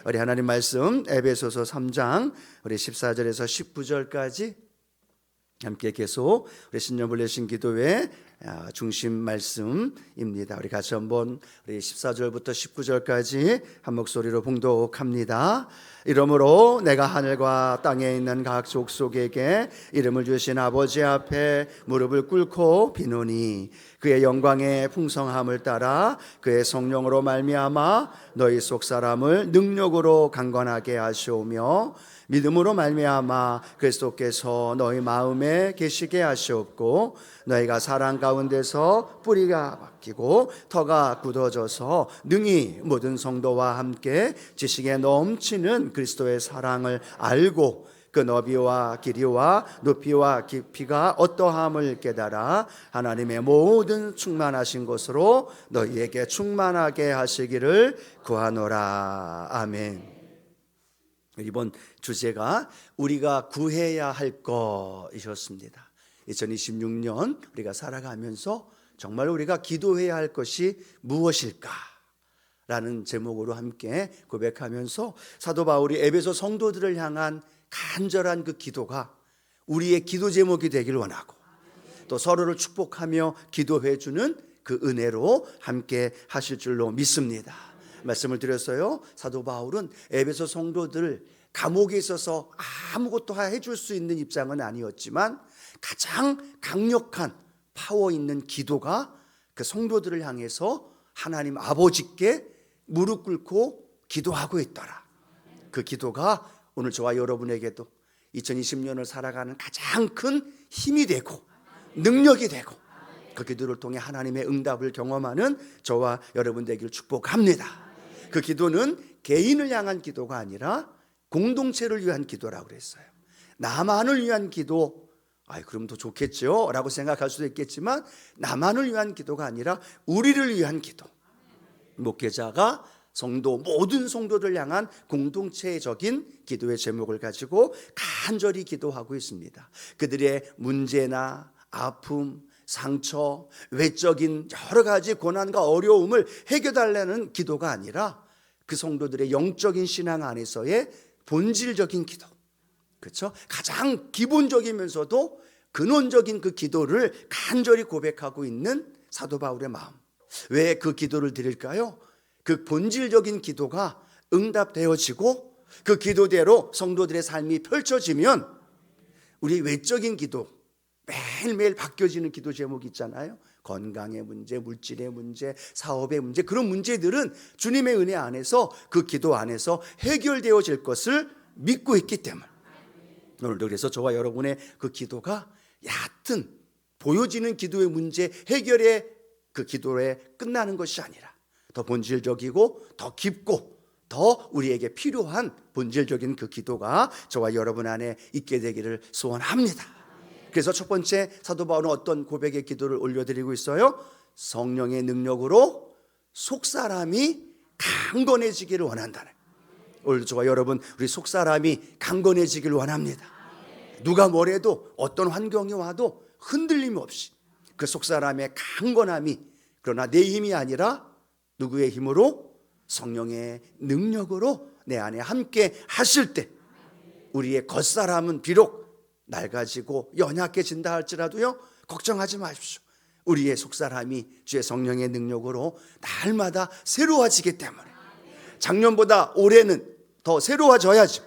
우리 하나님 말씀 에베소서 3장 우리 14절에서 19절까지 함께 계속 우리 신년불례신 기도회 중심 말씀입니다. 우리 같이 한번 우리 14절부터 19절까지 한 목소리로 봉독합니다. 이러므로 내가 하늘과 땅에 있는 각 족속에게 이름을 주신 아버지 앞에 무릎을 꿇고 비노니 그의 영광의 풍성함을 따라 그의 성령으로 말미암아 너희 속 사람을 능력으로 강건하게 하시오며 믿음으로 말미암아 그리스도께서 너희 마음에 계시게 하시옵고 너희가 사랑 가운데서 뿌리가 박히고 터가 굳어져서 능히 모든 성도와 함께 지식에 넘치는 그리스도의 사랑을 알고 그 너비와 길이와 높이와 깊이가 어떠함을 깨달아 하나님의 모든 충만하신 것으로 너희에게 충만하게 하시기를 구하노라. 아멘. 이번 주제가 우리가 구해야 할 것이었습니다. 2026년 우리가 살아가면서 정말 우리가 기도해야 할 것이 무엇일까? 라는 제목으로 함께 고백하면서 사도 바울이 에베소 성도들을 향한 간절한 그 기도가 우리의 기도 제목이 되길 원하고 또 서로를 축복하며 기도해 주는 그 은혜로 함께 하실 줄로 믿습니다. 말씀을 드렸어요. 사도 바울은 에베소 성도들 감옥에 있어서 아무것도 해줄 수 있는 입장은 아니었지만 가장 강력한 파워 있는 기도가 그 성도들을 향해서 하나님 아버지께 무릎 꿇고 기도하고 있더라. 그 기도가 오늘 저와 여러분에게도 2020년을 살아가는 가장 큰 힘이 되고 능력이 되고 그 기도를 통해 하나님의 응답을 경험하는 저와 여러분 되기를 축복합니다. 그 기도는 개인을 향한 기도가 아니라 공동체를 위한 기도라고 그랬어요. 나만을 위한 기도, 그럼 더 좋겠죠? 라고 생각할 수도 있겠지만 나만을 위한 기도가 아니라 우리를 위한 기도. 목회자가 성도, 모든 성도를 향한 공동체적인 기도의 제목을 가지고 간절히 기도하고 있습니다. 그들의 문제나 아픔, 상처, 외적인 여러 가지 고난과 어려움을 해결하려는 기도가 아니라 그 성도들의 영적인 신앙 안에서의 본질적인 기도, 그렇죠? 가장 기본적이면서도 근원적인 그 기도를 간절히 고백하고 있는 사도 바울의 마음. 왜 그 기도를 드릴까요? 그 본질적인 기도가 응답되어지고 그 기도대로 성도들의 삶이 펼쳐지면 우리 외적인 기도, 매일매일 바뀌어지는 기도 제목이 있잖아요. 건강의 문제, 물질의 문제, 사업의 문제, 그런 문제들은 주님의 은혜 안에서 그 기도 안에서 해결되어질 것을 믿고 있기 때문에 오늘도 그래서 저와 여러분의 그 기도가 얕은 보여지는 기도의 문제 해결의 그 기도에 끝나는 것이 아니라 더 본질적이고 더 깊고 더 우리에게 필요한 본질적인 그 기도가 저와 여러분 안에 있게 되기를 소원합니다. 그래서 첫 번째 사도 바울은 어떤 고백의 기도를 올려드리고 있어요? 성령의 능력으로 속사람이 강건해지기를 원한다는. 오늘 저와 여러분 우리 속사람이 강건해지기를 원합니다. 누가 뭐래도 어떤 환경이 와도 흔들림 없이 그 속사람의 강건함이 그러나 내 힘이 아니라 누구의 힘으로? 성령의 능력으로 내 안에 함께 하실 때 우리의 겉사람은 비록 낡아지고 연약해진다 할지라도요 걱정하지 마십시오. 우리의 속사람이 주의 성령의 능력으로 날마다 새로워지기 때문에 작년보다 올해는 더 새로워져야죠.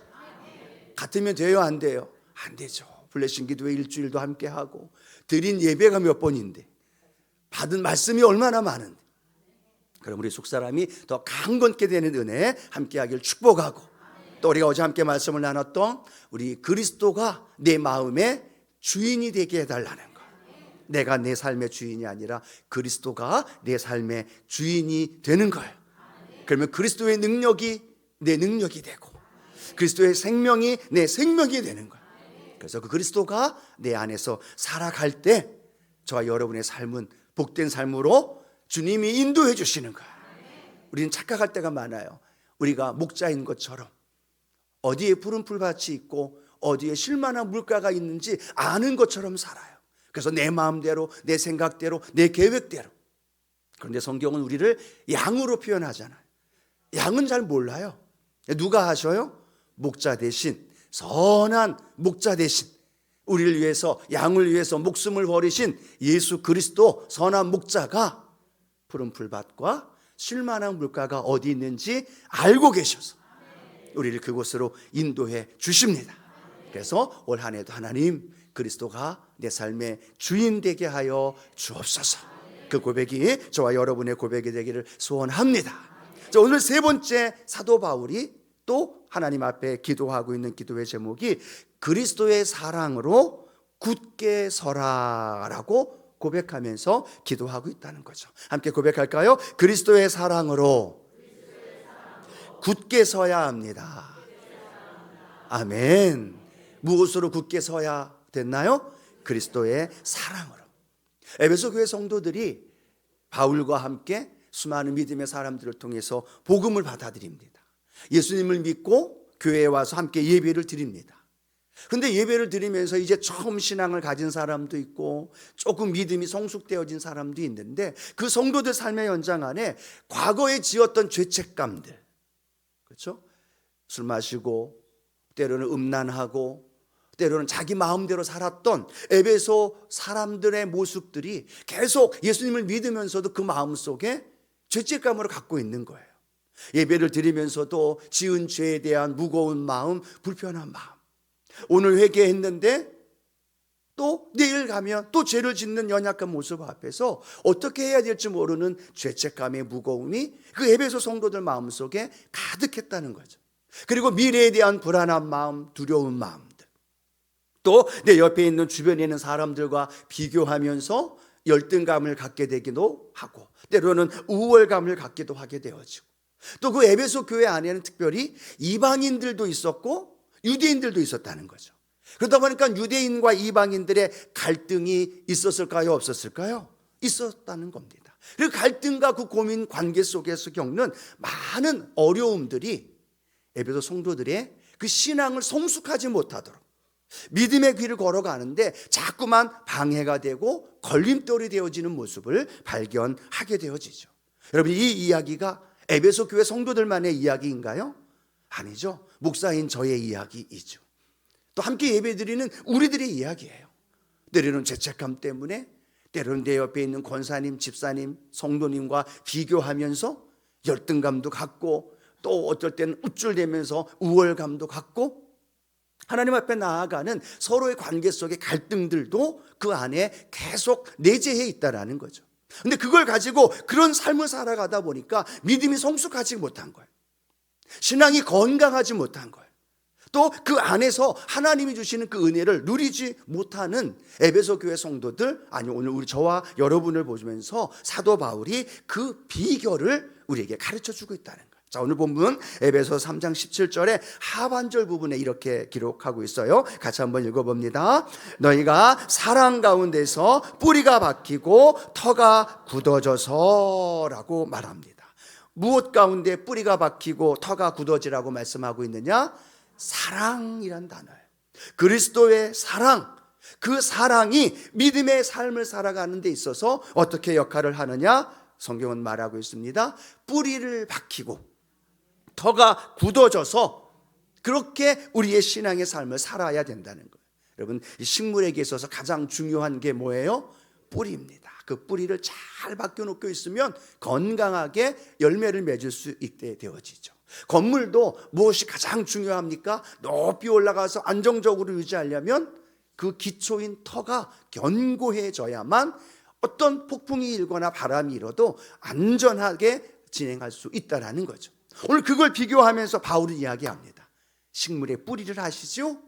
같으면 돼요, 안 돼요? 안 되죠. 블레싱 기도회 일주일도 함께하고 드린 예배가 몇 번인데 받은 말씀이 얼마나 많은데 그럼 우리 속사람이 더 강건케 되는 은혜에 함께하길 축복하고 또 우리가 어제 함께 말씀을 나눴던 우리 그리스도가 내 마음의 주인이 되게 해달라는 것. 내가 내 삶의 주인이 아니라 그리스도가 내 삶의 주인이 되는 거예요. 그러면 그리스도의 능력이 내 능력이 되고 그리스도의 생명이 내 생명이 되는 거예요. 그래서 그 그리스도가 내 안에서 살아갈 때 저와 여러분의 삶은 복된 삶으로 주님이 인도해 주시는 거예요. 우리는 착각할 때가 많아요. 우리가 목자인 것처럼 어디에 푸른 풀밭이 있고 어디에 쉴만한 물가가 있는지 아는 것처럼 살아요. 그래서 내 마음대로, 내 생각대로, 내 계획대로. 그런데 성경은 우리를 양으로 표현하잖아요. 양은 잘 몰라요. 누가 하셔요? 목자 대신, 선한 목자 대신, 우리를 위해서, 양을 위해서 목숨을 버리신 예수 그리스도 선한 목자가 푸른 풀밭과 쉴만한 물가가 어디 있는지 알고 계셔서 우리를 그곳으로 인도해 주십니다. 그래서 올 한 해도 하나님, 그리스도가 내 삶의 주인 되게 하여 주옵소서. 그 고백이 저와 여러분의 고백이 되기를 소원합니다. 자, 오늘 세 번째, 사도 바울이 또 하나님 앞에 기도하고 있는 기도의 제목이 그리스도의 사랑으로 굳게 서라라고 고백하면서 기도하고 있다는 거죠. 함께 고백할까요? 그리스도의 사랑으로 굳게 서야 합니다. 아멘. 무엇으로 굳게 서야 됐나요? 그리스도의 사랑으로. 에베소 교회 성도들이 바울과 함께 수많은 믿음의 사람들을 통해서 복음을 받아들입니다. 예수님을 믿고 교회에 와서 함께 예배를 드립니다. 그런데 예배를 드리면서 이제 처음 신앙을 가진 사람도 있고 조금 믿음이 성숙되어진 사람도 있는데, 그 성도들 삶의 연장 안에 과거에 지었던 죄책감들, 그렇죠? 술 마시고 때로는 음란하고 때로는 자기 마음대로 살았던 에베소 사람들의 모습들이 계속 예수님을 믿으면서도 그 마음속에 죄책감으로 갖고 있는 거예요. 예배를 드리면서도 지은 죄에 대한 무거운 마음, 불편한 마음, 오늘 회개했는데 또 내일 가면 또 죄를 짓는 연약한 모습 앞에서 어떻게 해야 될지 모르는 죄책감의 무거움이 그 에베소 성도들 마음속에 가득했다는 거죠. 그리고 미래에 대한 불안한 마음, 두려운 마음들, 또 내 옆에 있는 주변에 있는 사람들과 비교하면서 열등감을 갖게 되기도 하고 때로는 우월감을 갖기도 하게 되어지고, 또 그 에베소 교회 안에는 특별히 이방인들도 있었고 유대인들도 있었다는 거죠. 그러다 보니까 유대인과 이방인들의 갈등이 있었을까요? 없었을까요? 있었다는 겁니다. 그 갈등과 그 고민 관계 속에서 겪는 많은 어려움들이 에베소 성도들의 그 신앙을 성숙하지 못하도록 믿음의 길을 걸어가는데 자꾸만 방해가 되고 걸림돌이 되어지는 모습을 발견하게 되어지죠. 여러분, 이 이야기가 에베소 교회 성도들만의 이야기인가요? 아니죠. 목사인 저의 이야기이죠. 또 함께 예배드리는 우리들의 이야기예요. 때로는 죄책감 때문에, 때로는 내 옆에 있는 권사님, 집사님, 성도님과 비교하면서 열등감도 갖고, 또 어떨 때는 우쭐대면서 우월감도 갖고, 하나님 앞에 나아가는 서로의 관계 속의 갈등들도 그 안에 계속 내재해 있다는 거죠. 근데 그걸 가지고 그런 삶을 살아가다 보니까 믿음이 성숙하지 못한 거예요. 신앙이 건강하지 못한 거예요. 또 그 안에서 하나님이 주시는 그 은혜를 누리지 못하는 에베소 교회 성도들, 아니 오늘 우리 저와 여러분을 보면서 사도 바울이 그 비결을 우리에게 가르쳐 주고 있다는 거예요. 자, 오늘 본문 에베소 3장 17절에 하반절 부분에 이렇게 기록하고 있어요. 같이 한번 읽어봅니다. 너희가 사랑 가운데서 뿌리가 박히고 터가 굳어져서 라고 말합니다. 무엇 가운데 뿌리가 박히고 터가 굳어지라고 말씀하고 있느냐? 사랑이란 단어예요. 그리스도의 사랑, 그 사랑이 믿음의 삶을 살아가는 데 있어서 어떻게 역할을 하느냐? 성경은 말하고 있습니다. 뿌리를 박히고 터가 굳어져서 그렇게 우리의 신앙의 삶을 살아야 된다는 거예요. 여러분, 이 식물에게 있어서 가장 중요한 게 뭐예요? 뿌리입니다. 그 뿌리를 잘 박혀놓고 있으면 건강하게 열매를 맺을 수 있게 되어지죠. 건물도 무엇이 가장 중요합니까? 높이 올라가서 안정적으로 유지하려면 그 기초인 터가 견고해져야만 어떤 폭풍이 일거나 바람이 일어도 안전하게 진행할 수 있다는 거죠. 오늘 그걸 비교하면서 바울은 이야기합니다. 식물의 뿌리를 아시죠?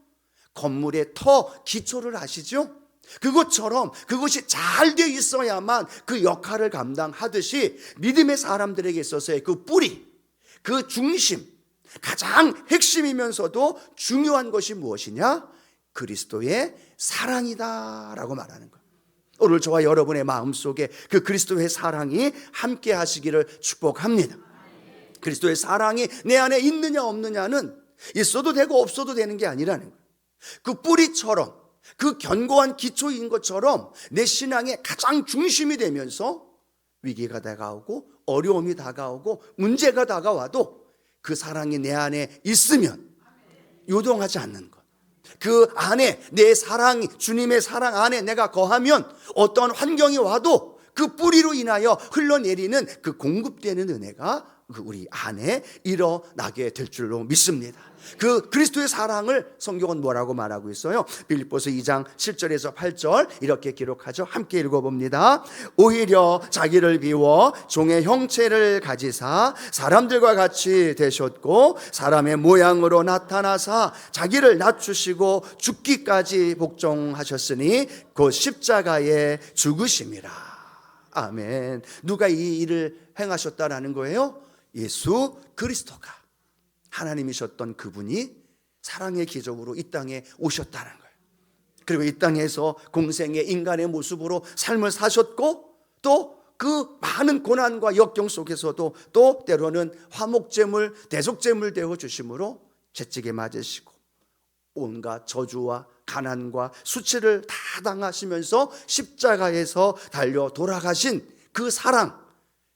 건물의 터, 기초를 아시죠? 그것처럼 그것이 잘 되어 있어야만 그 역할을 감당하듯이 믿음의 사람들에게 있어서의 그 뿌리, 그 중심, 가장 핵심이면서도 중요한 것이 무엇이냐? 그리스도의 사랑이다라고 말하는 거예요. 오늘 저와 여러분의 마음속에 그 그리스도의 사랑이 함께 하시기를 축복합니다. 그리스도의 사랑이 내 안에 있느냐 없느냐는 있어도 되고 없어도 되는 게 아니라는 거예요. 그 뿌리처럼, 그 견고한 기초인 것처럼 내 신앙의 가장 중심이 되면서 위기가 다가오고 어려움이 다가오고 문제가 다가와도 그 사랑이 내 안에 있으면 요동하지 않는 것. 그 안에 내 사랑, 주님의 사랑 안에 내가 거하면 어떤 환경이 와도 그 뿌리로 인하여 흘러내리는 그 공급되는 은혜가 우리 안에 일어나게 될 줄로 믿습니다. 그 그리스도의 사랑을 성경은 뭐라고 말하고 있어요? 빌립보서 2장 7절에서 8절 이렇게 기록하죠. 함께 읽어봅니다. 오히려 자기를 비워 종의 형체를 가지사 사람들과 같이 되셨고 사람의 모양으로 나타나사 자기를 낮추시고 죽기까지 복종하셨으니 곧 십자가에 죽으심이라. 아멘. 누가 이 일을 행하셨다라는 거예요? 예수 그리스도가, 하나님이셨던 그분이 사랑의 기적으로 이 땅에 오셨다는 거예요. 그리고 이 땅에서 공생의 인간의 모습으로 삶을 사셨고, 또 그 많은 고난과 역경 속에서도 또 때로는 화목제물, 대속제물 되어 주심으로 채찍에 맞으시고 온갖 저주와 가난과 수치를 다 당하시면서 십자가에서 달려 돌아가신 그 사랑,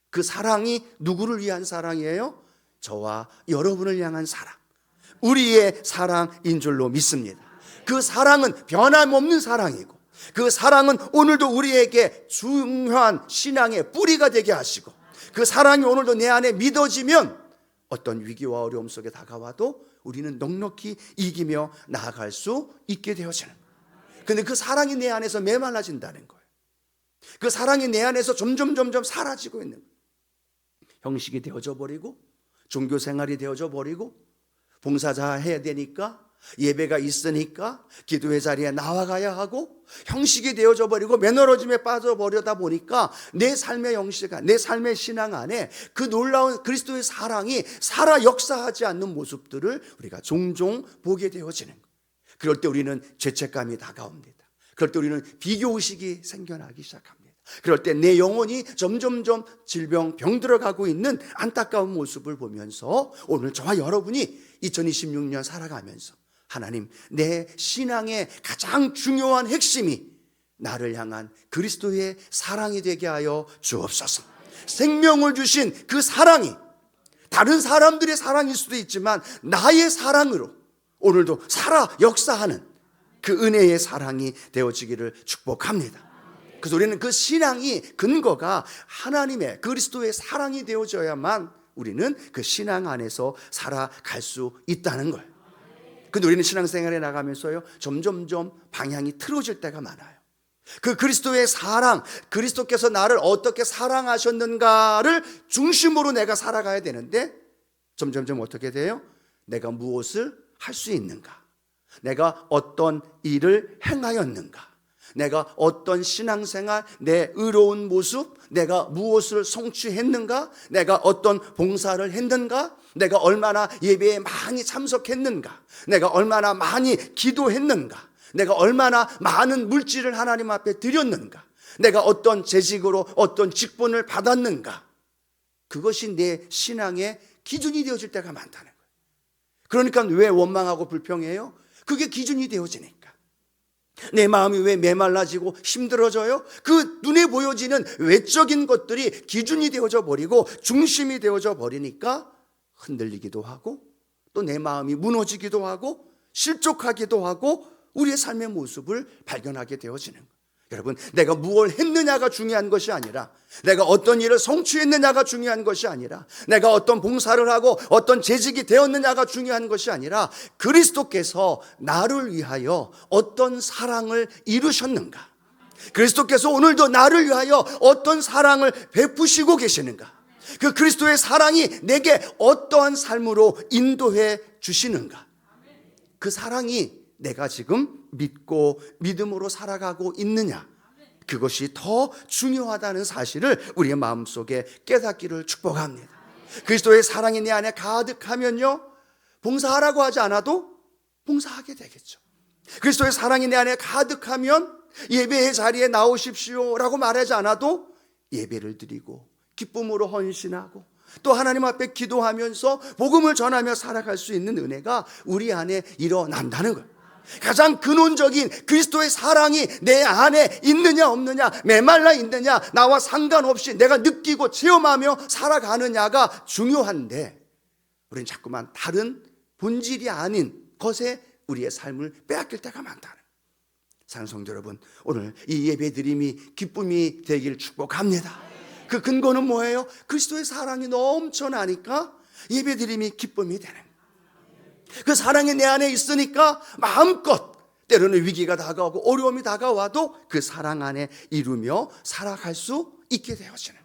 그 사랑이 누구를 위한 사랑이에요? 저와 여러분을 향한 사랑, 우리의 사랑인 줄로 믿습니다. 그 사랑은 변함없는 사랑이고, 그 사랑은 오늘도 우리에게 중요한 신앙의 뿌리가 되게 하시고, 그 사랑이 오늘도 내 안에 믿어지면 어떤 위기와 어려움 속에 다가와도 우리는 넉넉히 이기며 나아갈 수 있게 되어지는 거예요. 그런데 그 사랑이 내 안에서 메말라진다는 거예요. 그 사랑이 내 안에서 점점 사라지고 있는 거예요. 형식이 되어져 버리고, 종교 생활이 되어져 버리고, 봉사자 해야 되니까, 예배가 있으니까 기도회 자리에 나와가야 하고, 형식이 되어져 버리고 매너로즘에 빠져버려다 보니까 내 삶의 형식, 내 삶의 신앙 안에 그 놀라운 그리스도의 사랑이 살아 역사하지 않는 모습들을 우리가 종종 보게 되어지는 거예요. 그럴 때 우리는 죄책감이 다가옵니다. 그럴 때 우리는 비교의식이 생겨나기 시작합니다. 그럴 때 내 영혼이 점점점 질병, 병 들어가고 있는 안타까운 모습을 보면서 오늘 저와 여러분이 2026년 살아가면서 하나님, 내 신앙의 가장 중요한 핵심이 나를 향한 그리스도의 사랑이 되게 하여 주옵소서. 생명을 주신 그 사랑이 다른 사람들의 사랑일 수도 있지만 나의 사랑으로 오늘도 살아 역사하는 그 은혜의 사랑이 되어지기를 축복합니다. 그래서 우리는 그 신앙이 근거가 하나님의 그리스도의 사랑이 되어져야만 우리는 그 신앙 안에서 살아갈 수 있다는 거예요. 근데 우리는 신앙생활에 나가면서요, 점점점 방향이 틀어질 때가 많아요. 그 그리스도의 사랑, 그리스도께서 나를 어떻게 사랑하셨는가를 중심으로 내가 살아가야 되는데 점점점 어떻게 돼요? 내가 무엇을 할 수 있는가? 내가 어떤 일을 행하였는가? 내가 어떤 신앙생활, 내 의로운 모습, 내가 무엇을 성취했는가? 내가 어떤 봉사를 했는가? 내가 얼마나 예배에 많이 참석했는가? 내가 얼마나 많이 기도했는가? 내가 얼마나 많은 물질을 하나님 앞에 드렸는가? 내가 어떤 재직으로 어떤 직분을 받았는가? 그것이 내 신앙의 기준이 되어질 때가 많다는 거예요. 그러니까 왜 원망하고 불평해요? 그게 기준이 되어지니까. 내 마음이 왜 메말라지고 힘들어져요? 그 눈에 보여지는 외적인 것들이 기준이 되어져 버리고 중심이 되어져 버리니까 흔들리기도 하고, 또 내 마음이 무너지기도 하고 실족하기도 하고 우리의 삶의 모습을 발견하게 되어지는 거예요. 여러분, 내가 무엇을 했느냐가 중요한 것이 아니라, 내가 어떤 일을 성취했느냐가 중요한 것이 아니라, 내가 어떤 봉사를 하고 어떤 재직이 되었느냐가 중요한 것이 아니라, 그리스도께서 나를 위하여 어떤 사랑을 이루셨는가? 그리스도께서 오늘도 나를 위하여 어떤 사랑을 베푸시고 계시는가? 그 그리스도의 사랑이 내게 어떠한 삶으로 인도해 주시는가? 그 사랑이 내가 지금 믿고 믿음으로 살아가고 있느냐, 그것이 더 중요하다는 사실을 우리의 마음속에 깨닫기를 축복합니다. 그리스도의 사랑이 내 안에 가득하면요, 봉사하라고 하지 않아도 봉사하게 되겠죠. 그리스도의 사랑이 내 안에 가득하면 예배의 자리에 나오십시오 라고 말하지 않아도 예배를 드리고 기쁨으로 헌신하고 또 하나님 앞에 기도하면서 복음을 전하며 살아갈 수 있는 은혜가 우리 안에 일어난다는 거예요. 가장 근원적인 그리스도의 사랑이 내 안에 있느냐 없느냐, 메말라 있느냐, 나와 상관없이 내가 느끼고 체험하며 살아가느냐가 중요한데, 우리는 자꾸만 다른 본질이 아닌 것에 우리의 삶을 빼앗길 때가 많다는. 사랑하는 성도 여러분, 오늘 이 예배드림이 기쁨이 되길 축복합니다. 그 근거는 뭐예요? 그리스도의 사랑이 넘쳐나니까 예배드림이 기쁨이 되는. 그 사랑이 내 안에 있으니까 마음껏 때로는 위기가 다가오고 어려움이 다가와도 그 사랑 안에 이루며 살아갈 수 있게 되어지는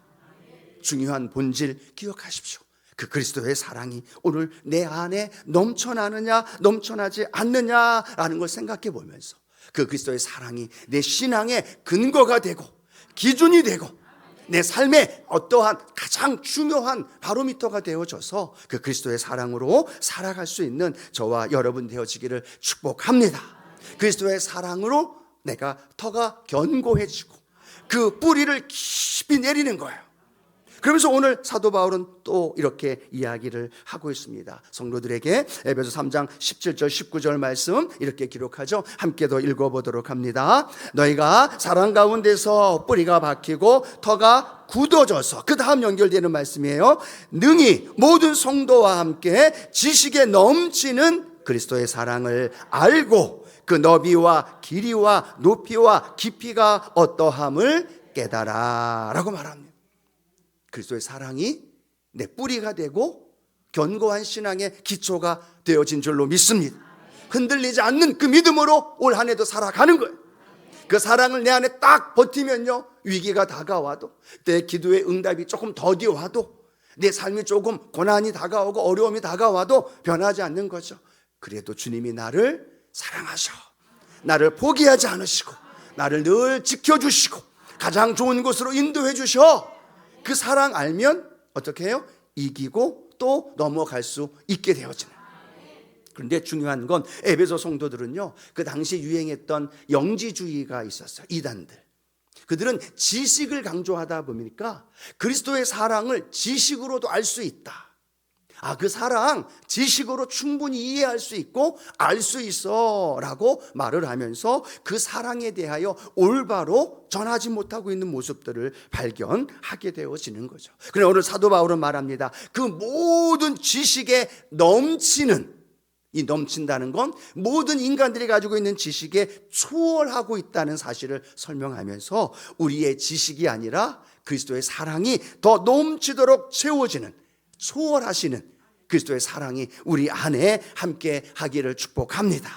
중요한 본질 기억하십시오. 그 그리스도의 사랑이 오늘 내 안에 넘쳐나느냐 넘쳐나지 않느냐라는 걸 생각해 보면서 그 그리스도의 사랑이 내 신앙의 근거가 되고 기준이 되고 내 삶의 어떠한 가장 중요한 바로미터가 되어져서 그 그리스도의 사랑으로 살아갈 수 있는 저와 여러분 되어지기를 축복합니다. 그리스도의 사랑으로 내가 터가 견고해지고 그 뿌리를 깊이 내리는 거예요. 그러면서 오늘 사도 바울은 또 이렇게 이야기를 하고 있습니다. 성도들에게 에베소 3장 17절 19절 말씀 이렇게 기록하죠. 함께 더 읽어보도록 합니다. 너희가 사랑 가운데서 뿌리가 박히고 터가 굳어져서, 그 다음 연결되는 말씀이에요. 능히 모든 성도와 함께 지식에 넘치는 그리스도의 사랑을 알고 그 너비와 길이와 높이와 깊이가 어떠함을 깨달아 라고 말합니다. 그리스도의 사랑이 내 뿌리가 되고 견고한 신앙의 기초가 되어진 줄로 믿습니다. 흔들리지 않는 그 믿음으로 올 한 해도 살아가는 거예요. 그 사랑을 내 안에 딱 버티면요, 위기가 다가와도 내 기도의 응답이 조금 더디 와도 내 삶이 조금 고난이 다가오고 어려움이 다가와도 변하지 않는 거죠. 그래도 주님이 나를 사랑하셔, 나를 포기하지 않으시고 나를 늘 지켜주시고 가장 좋은 곳으로 인도해 주셔. 그 사랑 알면 어떻게 해요? 이기고 또 넘어갈 수 있게 되어지는. 그런데 중요한 건 에베소 성도들은요, 그 당시 유행했던 영지주의가 있었어요. 이단들. 그들은 지식을 강조하다 보니까 그리스도의 사랑을 지식으로도 알 수 있다. 그 사랑 지식으로 충분히 이해할 수 있고 알 수 있어 라고 말을 하면서 그 사랑에 대하여 올바로 전하지 못하고 있는 모습들을 발견하게 되어지는 거죠. 그런데 오늘 사도 바울은 말합니다. 그 모든 지식에 넘치는, 이 넘친다는 건 모든 인간들이 가지고 있는 지식에 초월하고 있다는 사실을 설명하면서 우리의 지식이 아니라 그리스도의 사랑이 더 넘치도록 채워지는, 초월하시는 그리스도의 사랑이 우리 안에 함께 하기를 축복합니다.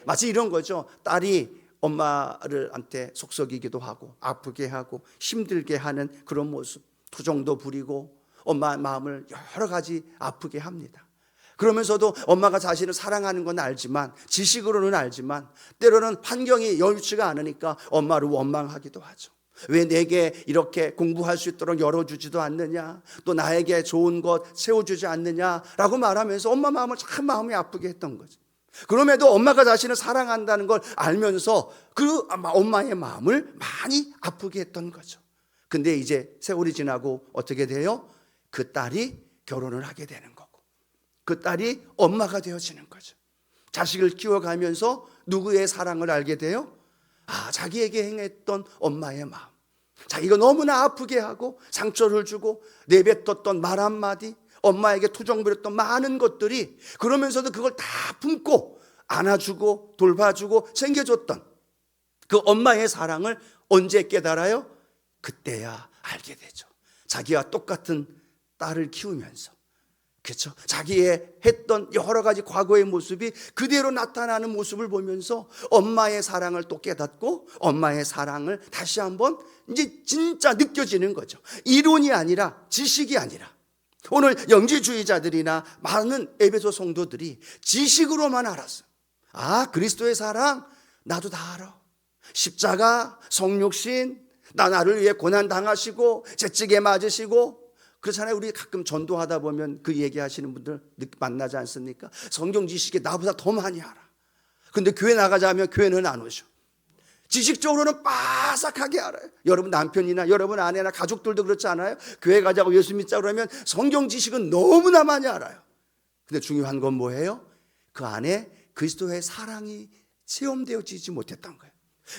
마치 이런 거죠. 딸이 엄마한테 속썩이기도 하고 아프게 하고 힘들게 하는 그런 모습, 투정도 부리고 엄마의 마음을 여러 가지 아프게 합니다. 그러면서도 엄마가 자신을 사랑하는 건 알지만, 지식으로는 알지만 때로는 환경이 여의치가 않으니까 엄마를 원망하기도 하죠. 왜 내게 이렇게 공부할 수 있도록 열어주지도 않느냐, 또 나에게 좋은 것 세워주지 않느냐라고 말하면서 엄마 마음을 참 마음이 아프게 했던 거죠. 그럼에도 엄마가 자신을 사랑한다는 걸 알면서 그 엄마의 마음을 많이 아프게 했던 거죠. 근데 이제 세월이 지나고 어떻게 돼요? 그 딸이 결혼을 하게 되는 거고 그 딸이 엄마가 되어지는 거죠. 자식을 키워가면서 누구의 사랑을 알게 돼요? 자기에게 행했던 엄마의 마음, 자기가 너무나 아프게 하고 상처를 주고 내뱉었던 말 한마디, 엄마에게 투정부렸던 많은 것들이, 그러면서도 그걸 다 품고 안아주고 돌봐주고 챙겨줬던 그 엄마의 사랑을 언제 깨달아요? 그때야 알게 되죠. 자기와 똑같은 딸을 키우면서, 그렇죠? 자기의 했던 여러 가지 과거의 모습이 그대로 나타나는 모습을 보면서 엄마의 사랑을 또 깨닫고 엄마의 사랑을 다시 한번 이제 진짜 느껴지는 거죠. 이론이 아니라, 지식이 아니라. 오늘 영지주의자들이나 많은 에베소 성도들이 지식으로만 알았어요. 그리스도의 사랑 나도 다 알아. 십자가, 성육신, 나를 위해 고난 당하시고 채찍에 맞으시고, 그렇잖아요. 우리 가끔 전도하다 보면 그 얘기하시는 분들 만나지 않습니까? 성경 지식이 나보다 더 많이 알아. 근데 교회 나가자면 교회는 안 오셔. 지식적으로는 빠삭하게 알아요. 여러분 남편이나 여러분 아내나 가족들도 그렇지 않아요? 교회 가자고 예수 믿자 그러면 성경 지식은 너무나 많이 알아요. 근데 중요한 건 뭐예요? 그 안에 그리스도의 사랑이 체험되어지지 못했던 거예요.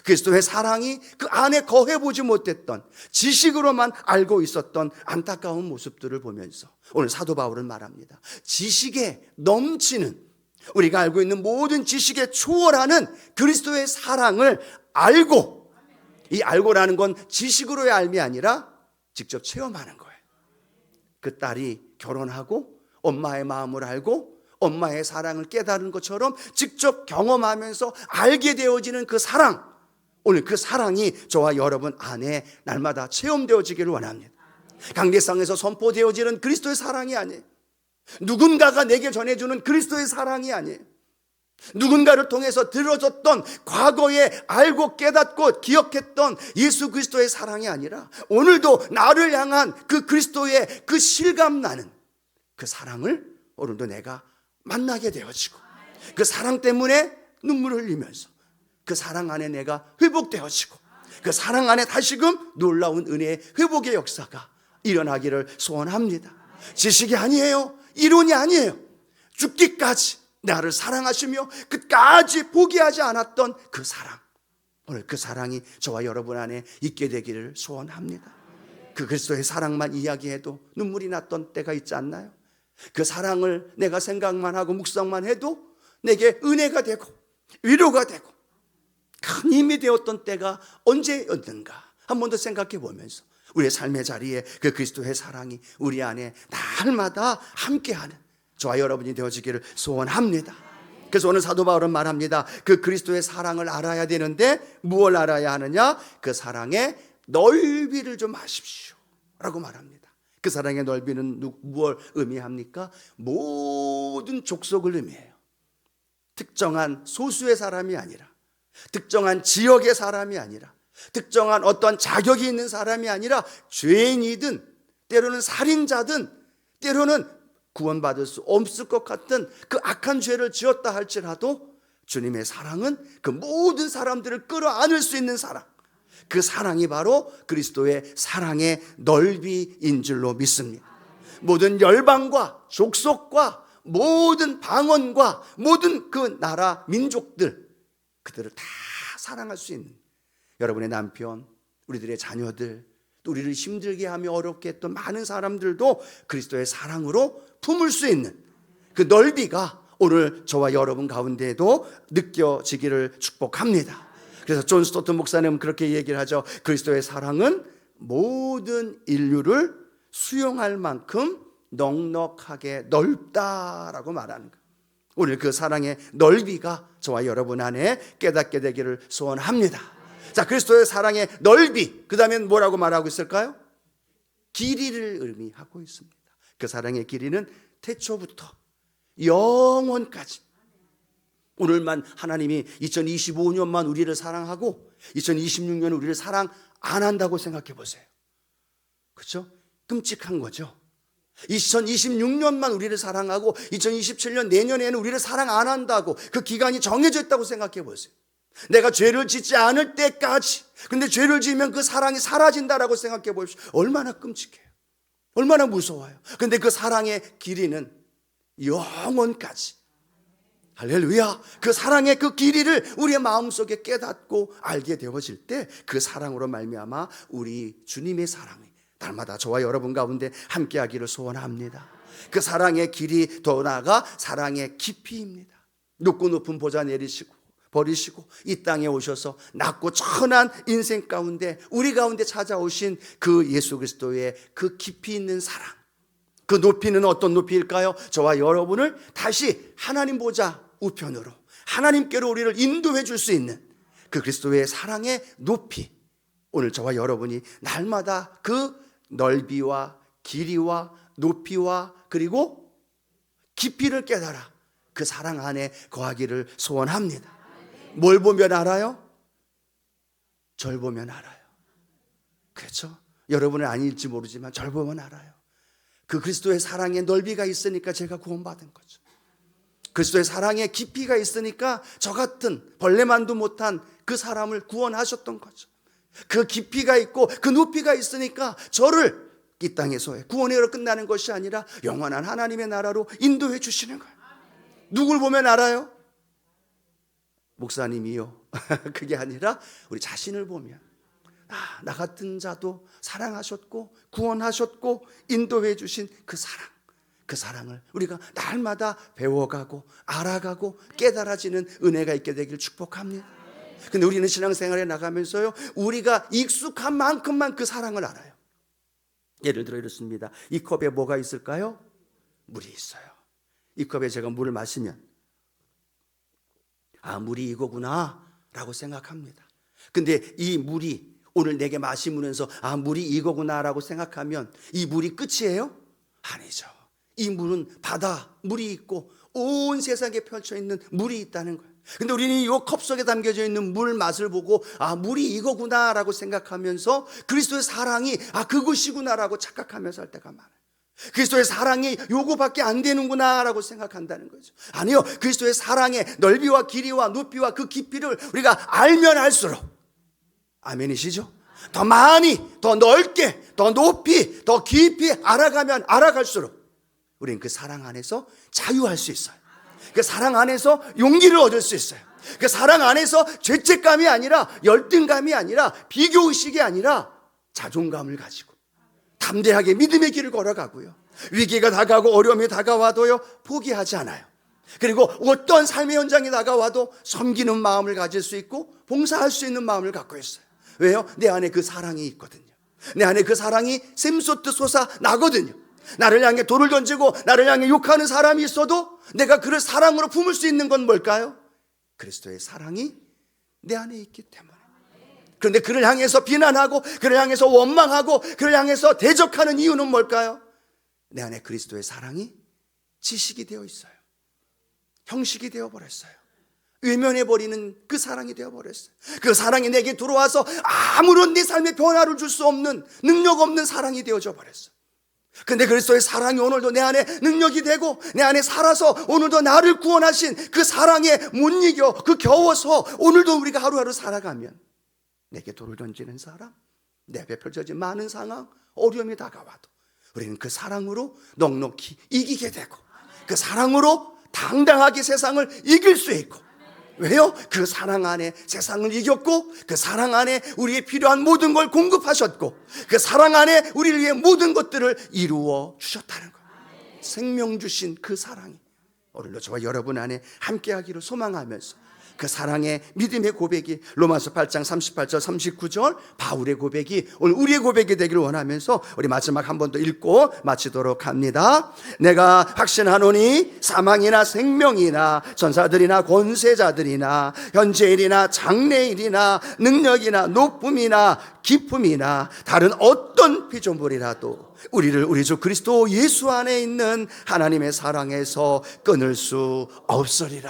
그리스도의 사랑이 그 안에 거해보지 못했던, 지식으로만 알고 있었던 안타까운 모습들을 보면서 오늘 사도 바울은 말합니다. 지식에 넘치는, 우리가 알고 있는 모든 지식에 초월하는 그리스도의 사랑을 알고, 이 알고라는 건 지식으로의 알미 아니라 직접 체험하는 거예요. 그 딸이 결혼하고 엄마의 마음을 알고 엄마의 사랑을 깨달은 것처럼 직접 경험하면서 알게 되어지는 그 사랑, 오늘 그 사랑이 저와 여러분 안에 날마다 체험되어지기를 원합니다. 강대상에서 선포되어지는 그리스도의 사랑이 아니에요. 누군가가 내게 전해주는 그리스도의 사랑이 아니에요. 누군가를 통해서 들어졌던 과거에 알고 깨닫고 기억했던 예수 그리스도의 사랑이 아니라 오늘도 나를 향한 그 그리스도의 그 실감나는 그 사랑을 오늘도 내가 만나게 되어지고, 그 사랑 때문에 눈물을 흘리면서 그 사랑 안에 내가 회복되어지고, 그 사랑 안에 다시금 놀라운 은혜의 회복의 역사가 일어나기를 소원합니다. 지식이 아니에요. 이론이 아니에요. 죽기까지 나를 사랑하시며 끝까지 포기하지 않았던 그 사랑, 오늘 그 사랑이 저와 여러분 안에 있게 되기를 소원합니다. 그 그리스도의 사랑만 이야기해도 눈물이 났던 때가 있지 않나요? 그 사랑을 내가 생각만 하고 묵상만 해도 내게 은혜가 되고 위로가 되고 큰 힘이 되었던 때가 언제였는가 한 번 더 생각해 보면서 우리의 삶의 자리에 그 그리스도의 사랑이 우리 안에 날마다 함께하는 저와 여러분이 되어지기를 소원합니다. 그래서 오늘 사도 바울은 말합니다. 그 그리스도의 사랑을 알아야 되는데 무엇을 알아야 하느냐? 그 사랑의 넓이를 좀 아십시오 라고 말합니다. 그 사랑의 넓이는 무엇을 의미합니까? 모든 족속을 의미해요. 특정한 소수의 사람이 아니라, 특정한 지역의 사람이 아니라, 특정한 어떤 자격이 있는 사람이 아니라 죄인이든 때로는 살인자든 때로는 구원받을 수 없을 것 같은 그 악한 죄를 지었다 할지라도 주님의 사랑은 그 모든 사람들을 끌어안을 수 있는 사랑, 그 사랑이 바로 그리스도의 사랑의 넓이인 줄로 믿습니다. 모든 열방과 족속과 모든 방언과 모든 그 나라 민족들, 그들을 다 사랑할 수 있는 여러분의 남편, 우리들의 자녀들, 또 우리를 힘들게 하며 어렵게 했던 많은 사람들도 그리스도의 사랑으로 품을 수 있는 그 넓이가 오늘 저와 여러분 가운데에도 느껴지기를 축복합니다. 그래서 존 스토튼 목사님은 그렇게 얘기를 하죠. 그리스도의 사랑은 모든 인류를 수용할 만큼 넉넉하게 넓다라고 말하는 거예요. 오늘 그 사랑의 넓이가 저와 여러분 안에 깨닫게 되기를 소원합니다. 자, 그리스도의 사랑의 넓이, 그 다음에 뭐라고 말하고 있을까요? 길이를 의미하고 있습니다. 그 사랑의 길이는 태초부터 영원까지, 오늘만 하나님이 2025년만 우리를 사랑하고 2026년 우리를 사랑 안 한다고 생각해 보세요. 그렇죠? 끔찍한 거죠. 2026년만 우리를 사랑하고 2027년 내년에는 우리를 사랑 안 한다고, 그 기간이 정해져 있다고 생각해 보세요. 내가 죄를 짓지 않을 때까지, 근데 죄를 지으면 그 사랑이 사라진다라고 생각해 보십시오. 얼마나 끔찍해요. 얼마나 무서워요. 근데 그 사랑의 길이는 영원까지. 할렐루야. 그 사랑의 그 길이를 우리의 마음속에 깨닫고 알게 되어질 때 그 사랑으로 말미암아 우리 주님의 사랑이 날마다 저와 여러분 가운데 함께하기를 소원합니다. 그 사랑의 길이 더 나아가 사랑의 깊이입니다. 높고 높은 보좌 내리시고 버리시고 이 땅에 오셔서 낮고 천한 인생 가운데 우리 가운데 찾아오신 그 예수 그리스도의 그 깊이 있는 사랑, 그 높이는 어떤 높이일까요? 저와 여러분을 다시 하나님 보좌 우편으로 하나님께로 우리를 인도해 줄 수 있는 그 그리스도의 사랑의 높이, 오늘 저와 여러분이 날마다 그 넓이와 길이와 높이와 그리고 깊이를 깨달아 그 사랑 안에 거하기를 소원합니다. 뭘 보면 알아요? 절 보면 알아요. 그렇죠? 여러분은 아닐지 모르지만 절 보면 알아요. 그 그리스도의 사랑의 넓이가 있으니까 제가 구원받은 거죠. 그리스도의 사랑의 깊이가 있으니까 저 같은 벌레만도 못한 그 사람을 구원하셨던 거죠. 그 깊이가 있고 그 높이가 있으니까 저를 이 땅에서의 구원으로 끝나는 것이 아니라 영원한 하나님의 나라로 인도해 주시는 거예요. 누굴 보면 알아요? 목사님이요. 그게 아니라 우리 자신을 보면 나 같은 자도 사랑하셨고 구원하셨고 인도해 주신 그 사랑을 우리가 날마다 배워가고 알아가고 깨달아지는 은혜가 있게 되길 축복합니다. 근데 우리는 신앙생활에 나가면서요, 우리가 익숙한 만큼만 그 사랑을 알아요. 예를 들어 이렇습니다. 이 컵에 뭐가 있을까요? 물이 있어요. 이 컵에 제가 물을 마시면 물이 이거구나 라고 생각합니다. 근데 이 물이 오늘 내게 마시면서 물이 이거구나 라고 생각하면 이 물이 끝이에요? 아니죠. 이 물은 바다 물이 있고 온 세상에 펼쳐 있는 물이 있다는 거예요. 근데 우리는 이 컵 속에 담겨져 있는 물 맛을 보고 물이 이거구나 라고 생각하면서 그리스도의 사랑이 그것이구나 라고 착각하면서 할 때가 많아요. 그리스도의 사랑이 요거밖에 안 되는구나 라고 생각한다는 거죠. 아니요, 그리스도의 사랑의 넓이와 길이와 높이와 그 깊이를 우리가 알면 알수록, 아멘이시죠? 더 많이, 더 넓게, 더 높이, 더 깊이 알아가면 알아갈수록 우리는 그 사랑 안에서 자유할 수 있어요. 그 사랑 안에서 용기를 얻을 수 있어요. 그 사랑 안에서 죄책감이 아니라 열등감이 아니라 비교의식이 아니라 자존감을 가지고 담대하게 믿음의 길을 걸어가고요, 위기가 다가오고 어려움이 다가와도요 포기하지 않아요. 그리고 어떤 삶의 현장이 다가와도 섬기는 마음을 가질 수 있고 봉사할 수 있는 마음을 갖고 있어요. 왜요? 내 안에 그 사랑이 있거든요. 내 안에 그 사랑이 샘솟듯 솟아나거든요. 나를 향해 돌을 던지고 나를 향해 욕하는 사람이 있어도 내가 그를 사랑으로 품을 수 있는 건 뭘까요? 그리스도의 사랑이 내 안에 있기 때문에. 그런데 그를 향해서 비난하고 그를 향해서 원망하고 그를 향해서 대적하는 이유는 뭘까요? 내 안에 그리스도의 사랑이 지식이 되어 있어요. 형식이 되어버렸어요. 외면해버리는 그 사랑이 되어버렸어요. 그 사랑이 내게 들어와서 아무런 내 삶에 변화를 줄 수 없는 능력 없는 사랑이 되어져 버렸어요. 근데 그리스도의 사랑이 오늘도 내 안에 능력이 되고 내 안에 살아서 오늘도 나를 구원하신 그 사랑에 못 이겨 그 겨워서 오늘도 우리가 하루하루 살아가면 내게 돌을 던지는 사람, 내 앞에 펼쳐진 많은 상황, 어려움이 다가와도 우리는 그 사랑으로 넉넉히 이기게 되고 그 사랑으로 당당하게 세상을 이길 수 있고, 왜요? 그 사랑 안에 세상을 이겼고 그 사랑 안에 우리의 필요한 모든 걸 공급하셨고 그 사랑 안에 우리를 위해 모든 것들을 이루어 주셨다는 거예요. 생명 주신 그 사랑이 오늘도 저와 여러분 안에 함께하기를 소망하면서 그 사랑의 믿음의 고백이 로마서 8장 38절 39절 바울의 고백이 오늘 우리의 고백이 되기를 원하면서 우리 마지막 한 번 더 읽고 마치도록 합니다. 내가 확신하노니 사망이나 생명이나 전사들이나 권세자들이나 현재일이나 장래일이나 능력이나 높음이나 기쁨이나 다른 어떤 피조물이라도 우리를 우리 주 그리스도 예수 안에 있는 하나님의 사랑에서 끊을 수 없으리라.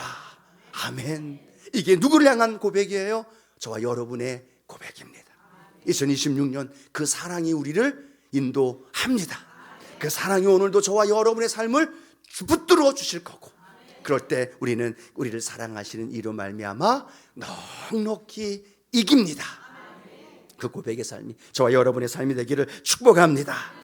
아멘. 이게 누구를 향한 고백이에요? 저와 여러분의 고백입니다. 2026년 그 사랑이 우리를 인도합니다. 그 사랑이 오늘도 저와 여러분의 삶을 붙들어 주실 거고, 그럴 때 우리는 우리를 사랑하시는 이로 말미암아 넉넉히 이깁니다. 그 고백의 삶이 저와 여러분의 삶이 되기를 축복합니다.